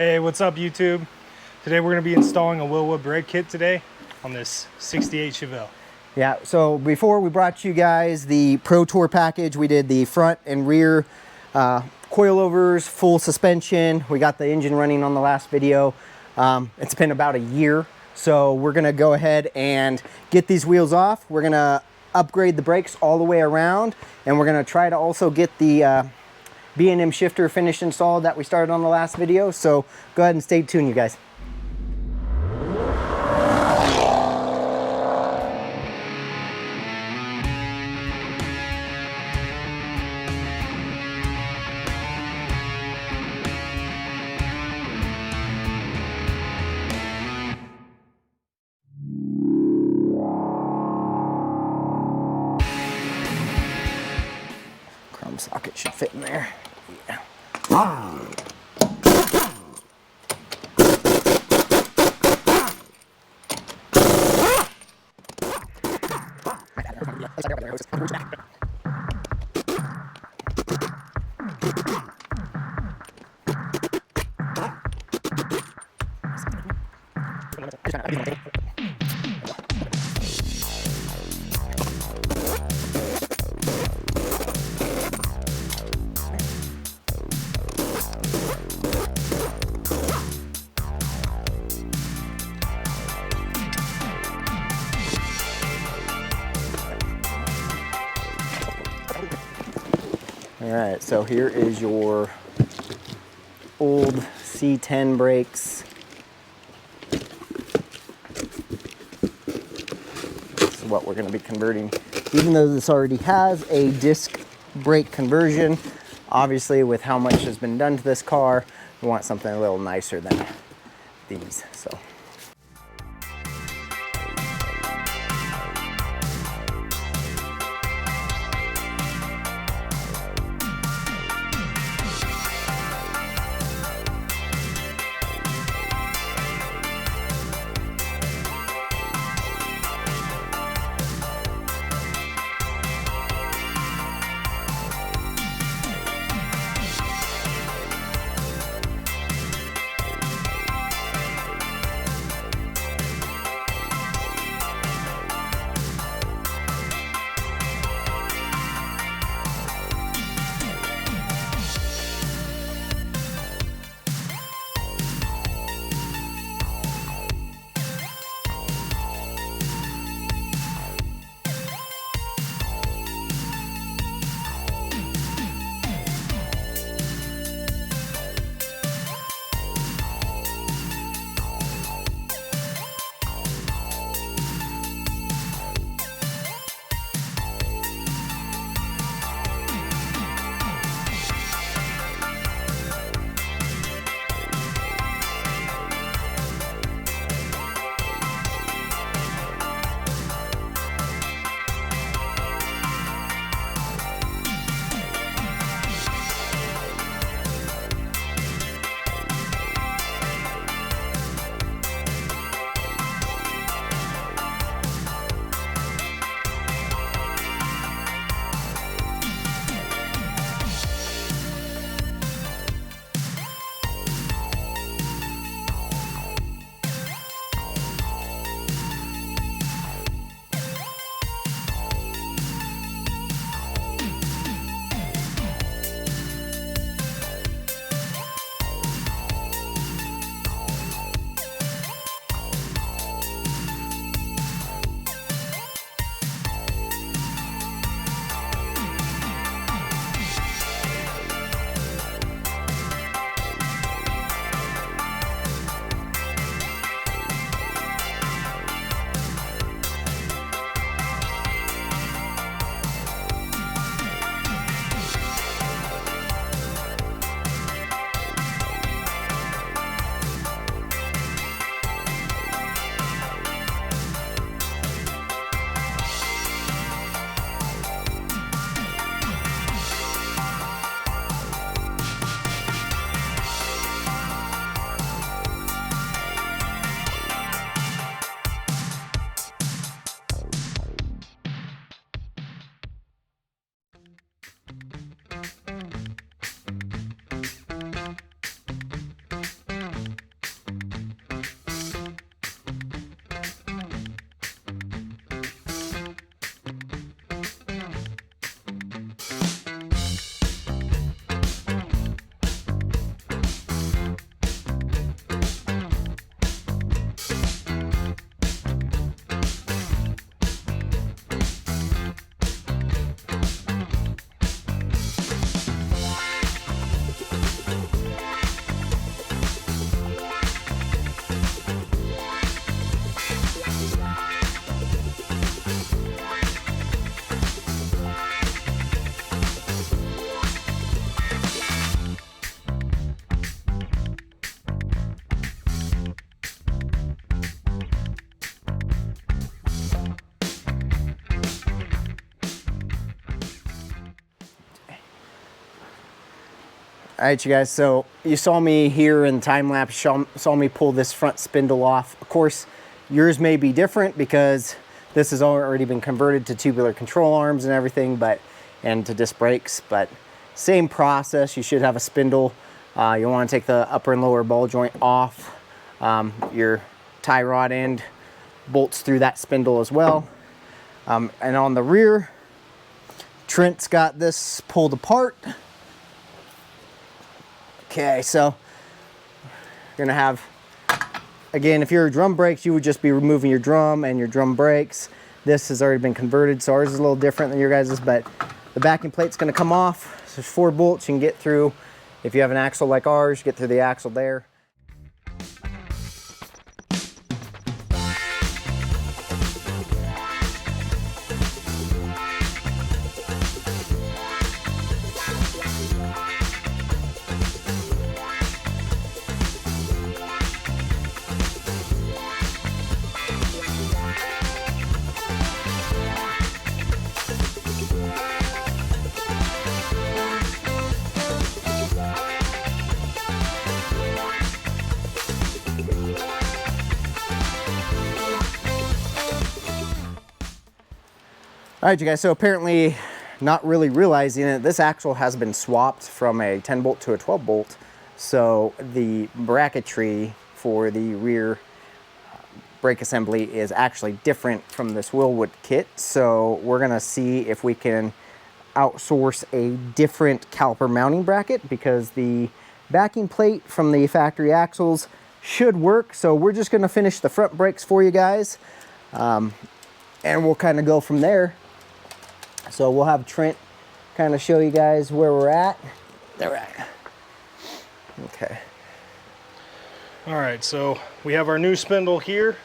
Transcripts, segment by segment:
Hey, what's up YouTube? Today we're going to be installing a Wilwood brake kit today on this 68 Chevelle. Yeah, so before we brought you guys the Pro Tour package, we did the front and rear coilovers, full suspension. We got the engine running on the last video. It's been about a year, so we're gonna go ahead and get these wheels off. We're gonna upgrade the brakes all the way around, and we're gonna try to also get the B&M shifter finished installed that we started on the last video. So go ahead and stay tuned, you guys. Socket should fit in there. Yeah. Alright, so here is your old C10 brakes. This is what we're going to be converting. Even though this already has a disc brake conversion, obviously with how much has been done to this car, we want something a little nicer than these. So. All right, you guys, so you saw me here in time lapse, saw me pull this front spindle off. Of course, yours may be different because this has already been converted to tubular control arms and everything, and to disc brakes, but same process. You should have a spindle. You'll want to take the upper and lower ball joint off. Your tie rod end bolts through that spindle as well. And on the rear, Trent's got this pulled apart. Okay, so you're gonna have, again, if you're drum brakes, you would just be removing your drum and your drum brakes. This has already been converted, so ours is a little different than your guys's, but the backing plate's gonna come off. So there's 4 bolts you can get through. If you have an axle like ours, get through the axle there. All right, you guys, so apparently not really realizing it, this axle has been swapped from a 10 bolt to a 12 bolt. So the bracketry for the rear brake assembly is actually different from this Wilwood kit. So we're gonna see if we can outsource a different caliper mounting bracket, because the backing plate from the factory axles should work. So we're just gonna finish the front brakes for you guys, and we'll kind of go from there. So we'll have Trent kind of show you guys where we're at. There we're at. Okay. All right, so we have our new spindle here.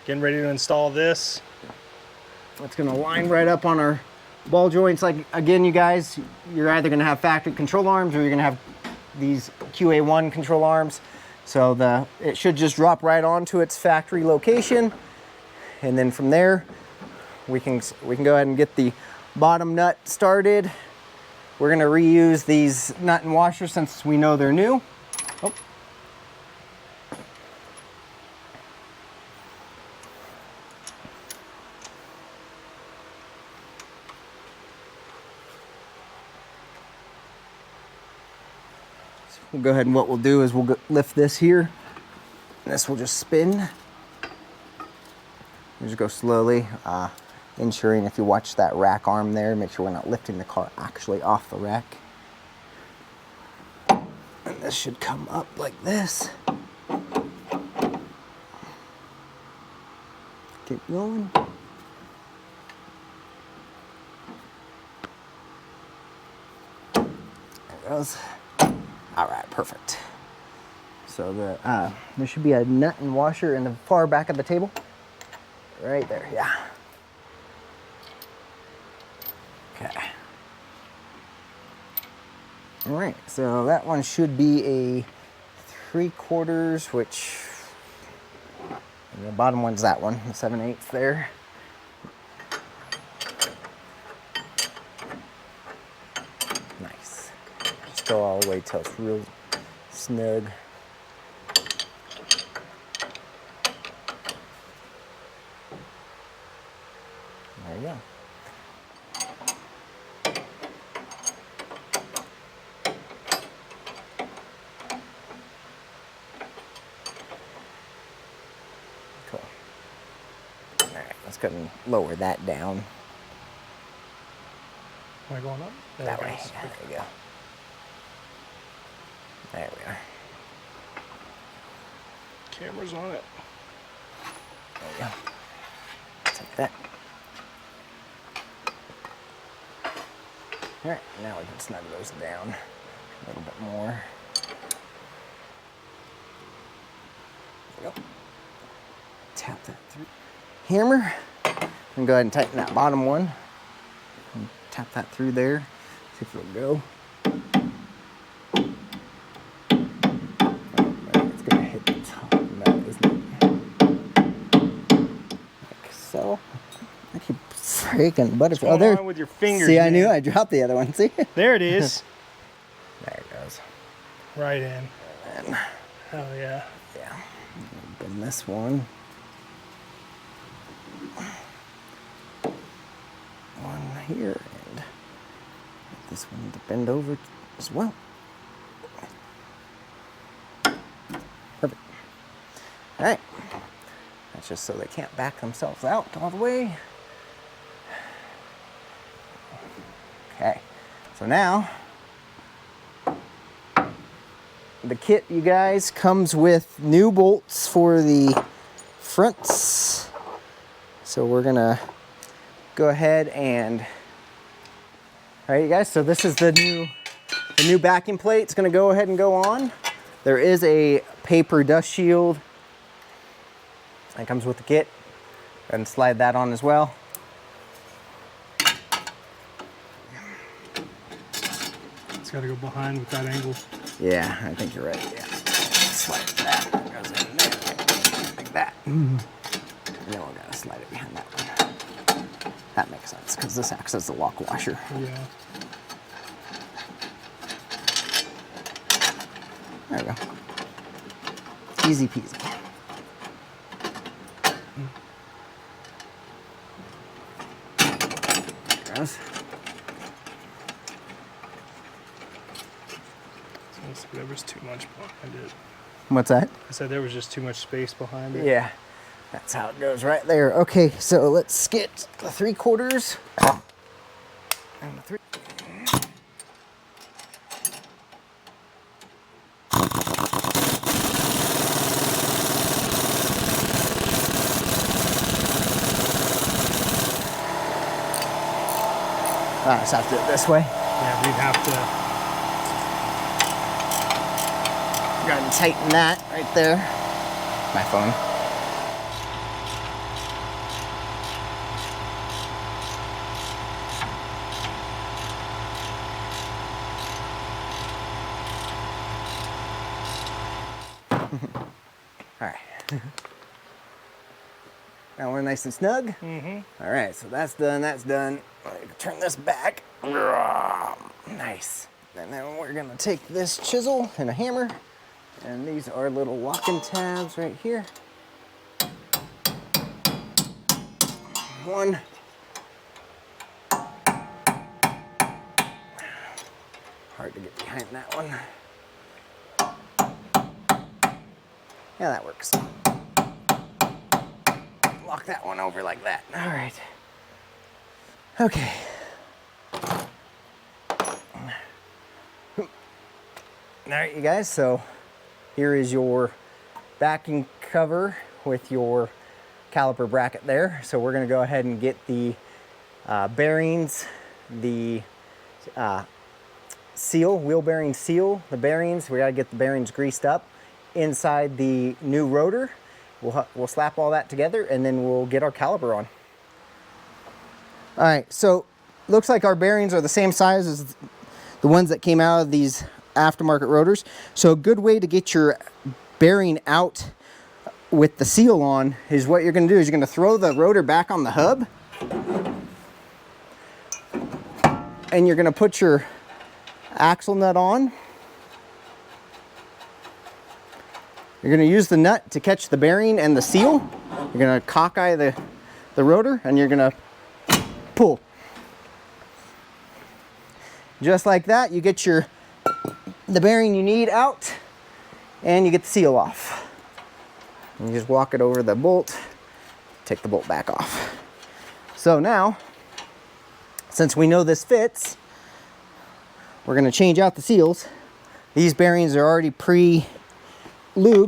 Getting ready to install this. It's gonna line right up on our ball joints. Like, again, you guys, you're either gonna have factory control arms or you're gonna have these QA1 control arms. So it should just drop right onto its factory location. And then from there, we can go ahead and get the bottom nut started. We're gonna reuse these nut and washers since we know they're new. Oh. So we'll go ahead, and what we'll do is we'll lift this here. And this will just spin. We'll just go slowly. Ensuring, if you watch that rack arm there, make sure we're not lifting the car actually off the rack. And this should come up like this. Keep going. There it goes. All right, perfect. So there should be a nut and washer in the far back of the table. Right there, yeah. Okay. All right, so that one should be a 3/4, which the bottom one's that one, the 7/8 there. Nice. Just go all the way till it's real snug. There you go. Cool. All right, let's go and lower that down. Am I going up? That way. Yeah, there we go. There we are. Camera's on it. There we go. Take that. All right, now we can snug those down a little bit more. There we go. Tap that through. Hammer. And go ahead and tighten that bottom one. And tap that through there. See if it'll go. It's gonna hit the top of that, isn't it? Like so. I keep freaking butterfly. What's going on with your fingers? See, man? I knew I dropped the other one. See? There it is. There it goes. right in. And Oh yeah. yeah, bend this one. One here, and get this one to bend over as well. Perfect. All right. That's just so they can't back themselves out all the way. Okay. So now, the kit, you guys, comes with new bolts for the fronts. So we're gonna go ahead and, all right, you guys, so this is the new backing plate. It's gonna go ahead and go on. There is a paper dust shield that comes with the kit. And slide that on as well. It's got to go behind with that angle. Yeah, I think you're right. Yeah. Slide that. Goes in there. Like that. And then we're going to slide it behind that one. That makes sense because this acts as the lock washer. Yeah. There we go. Easy peasy. There goes. There was too much behind it. What's that? I said there was just too much space behind it. Yeah, that's how it goes right there. Okay, so let's get the 3/4 and the 3. I just have to do it this way. Yeah, we'd have to. Go ahead and tighten that right there. My phone. All right. Now we're nice and snug. Mm-hmm. All right, so that's done, that's done. Turn this back. Nice. And then we're gonna take this chisel and a hammer, and these are little locking tabs right here. One. Hard to get behind that one. Yeah, that works. Lock that one over like that. All right. Okay. All right, you guys, so here is your backing cover with your caliper bracket there. So we're gonna go ahead and get the bearings, the seal, wheel bearing seal, the bearings. We gotta get the bearings greased up inside the new rotor. We'll slap all that together and then we'll get our caliper on. All right, so looks like our bearings are the same size as the ones that came out of these aftermarket rotors. So a good way to get your bearing out with the seal on is what you're going to do is you're going to throw the rotor back on the hub and you're going to put your axle nut on. You're going to use the nut to catch the bearing and the seal. You're going to cockeye the rotor and you're going to pull. Just like that, you get the bearing you need out and you get the seal off. And you just walk it over the bolt, take the bolt back off. So now, since we know this fits, we're going to change out the seals. These bearings are already pre-lubed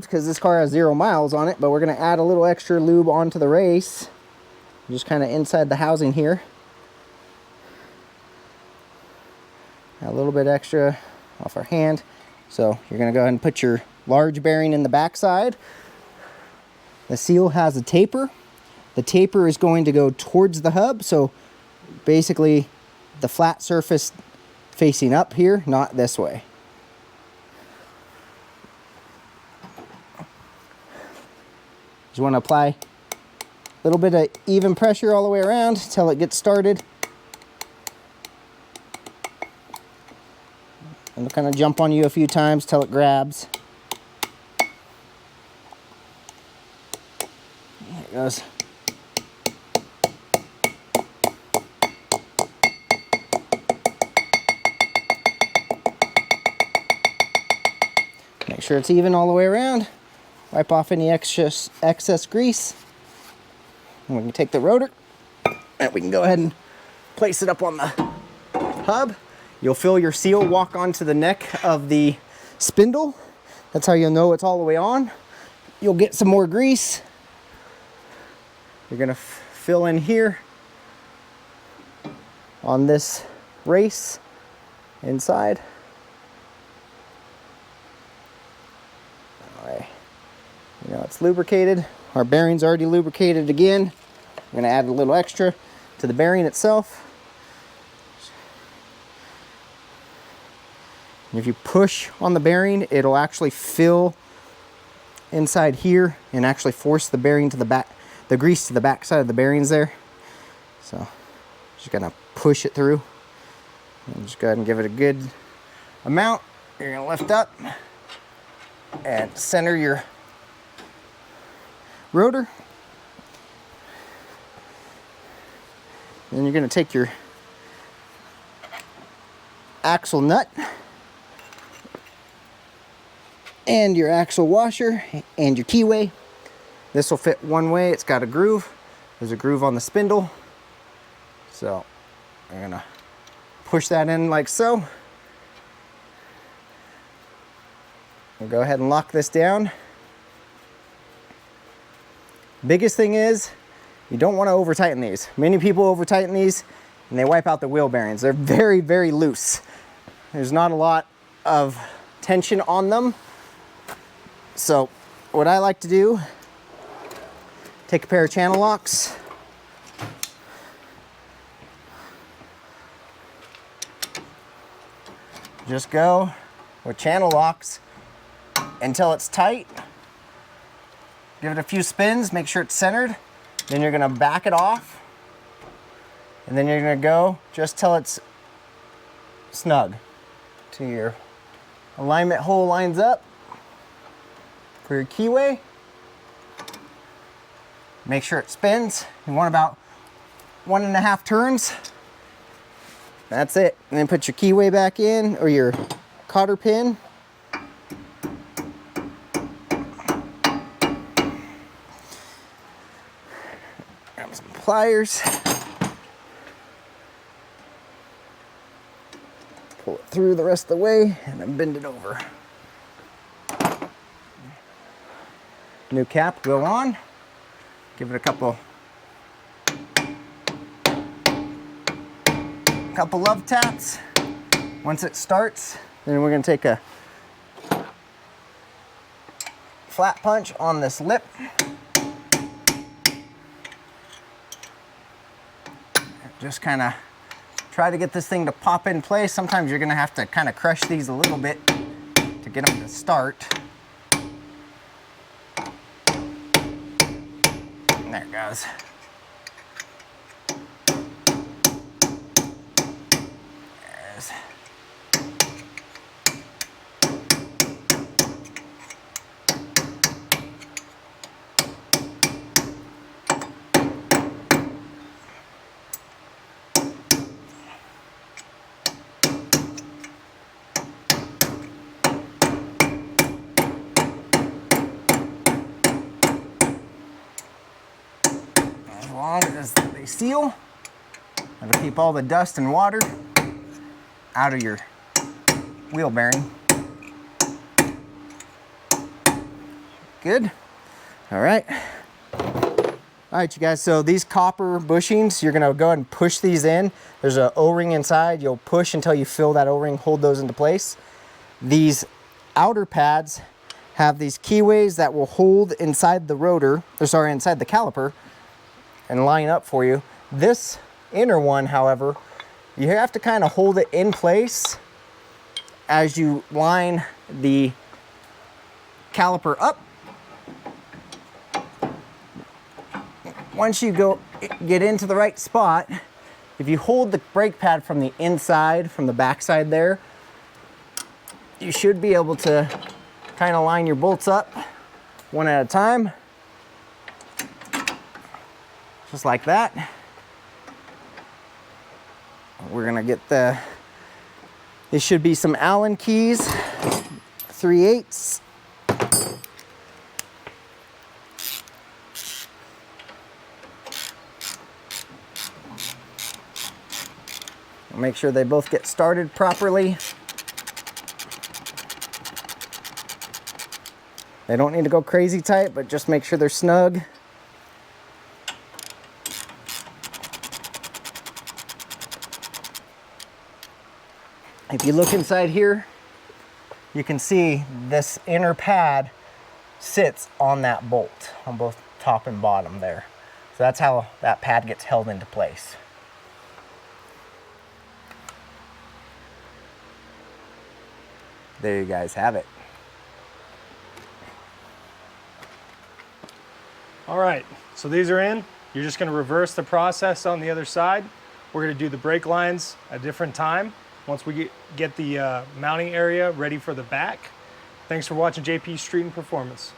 because this car has 0 miles on it, but we're going to add a little extra lube onto the race, just kind of inside the housing here. A little bit extra off our hand. So you're going to go ahead and put your large bearing in the backside. The seal has a taper. The taper is going to go towards the hub, so basically the flat surface facing up here, not this way. Just want to apply a little bit of even pressure all the way around until it gets started. And kind of jump on you a few times till it grabs. There it goes. Make sure it's even all the way around. Wipe off any excess grease. And we can take the rotor and we can go ahead and place it up on the hub. You'll feel your seal walk onto the neck of the spindle. That's how you'll know it's all the way on. You'll get some more grease. You're gonna fill in here on this race inside. All right, you know it's lubricated. Our bearing's already lubricated again. I'm gonna add a little extra to the bearing itself. And if you push on the bearing, it'll actually fill inside here and actually force the bearing to the back, the grease to the back side of the bearings there. So just gonna push it through. And just go ahead and give it a good amount. You're gonna lift up and center your rotor. Then you're gonna take your axle nut and your axle washer and your keyway. This will fit one way. It's got a groove. There's a groove on the spindle. So I'm gonna push that in like so. We'll go ahead and lock this down. Biggest thing is you don't want to over tighten these. Many people over tighten these and they wipe out the wheel bearings. They're very, very loose. There's not a lot of tension on them. So what I like to do, take a pair of channel locks. Just go with channel locks until it's tight. Give it a few spins, make sure it's centered. Then you're gonna back it off. And then you're gonna go just till it's snug. Till your alignment hole lines up for your keyway. Make sure it spins. You want about 1.5 turns. That's it. And then put your keyway back in, or your cotter pin. Grab some pliers. Pull it through the rest of the way and then bend it over. New cap go on. Give it a couple love taps. Once it starts, then we're going to take a flat punch on this lip. Just kind of try to get this thing to pop in place. Sometimes you're going to have to kind of crush these a little bit to get them to start. There it goes. There it is. As long as they seal, it'll keep all the dust and water out of your wheel bearing. Good. All right. All right, you guys, so these copper bushings, you're gonna go ahead and push these in. There's an O-ring inside. You'll push until you fill that O-ring, hold those into place. These outer pads have these keyways that will hold inside the rotor, or sorry, inside the caliper, and line up for you. This inner one, however, you have to kind of hold it in place as you line the caliper up. Once you get into the right spot, if you hold the brake pad from the inside, from the back side there, you should be able to kind of line your bolts up one at a time. Just like that. We're gonna get this should be some Allen keys, 3/8. Make sure they both get started properly. They don't need to go crazy tight, but just make sure they're snug. If you look inside here, you can see this inner pad sits on that bolt, on both top and bottom there. So that's how that pad gets held into place. There you guys have it. All right, so these are in. You're just gonna reverse the process on the other side. We're gonna do the brake lines at a different time once we get the mounting area ready for the back. Thanks for watching JP Street and Performance.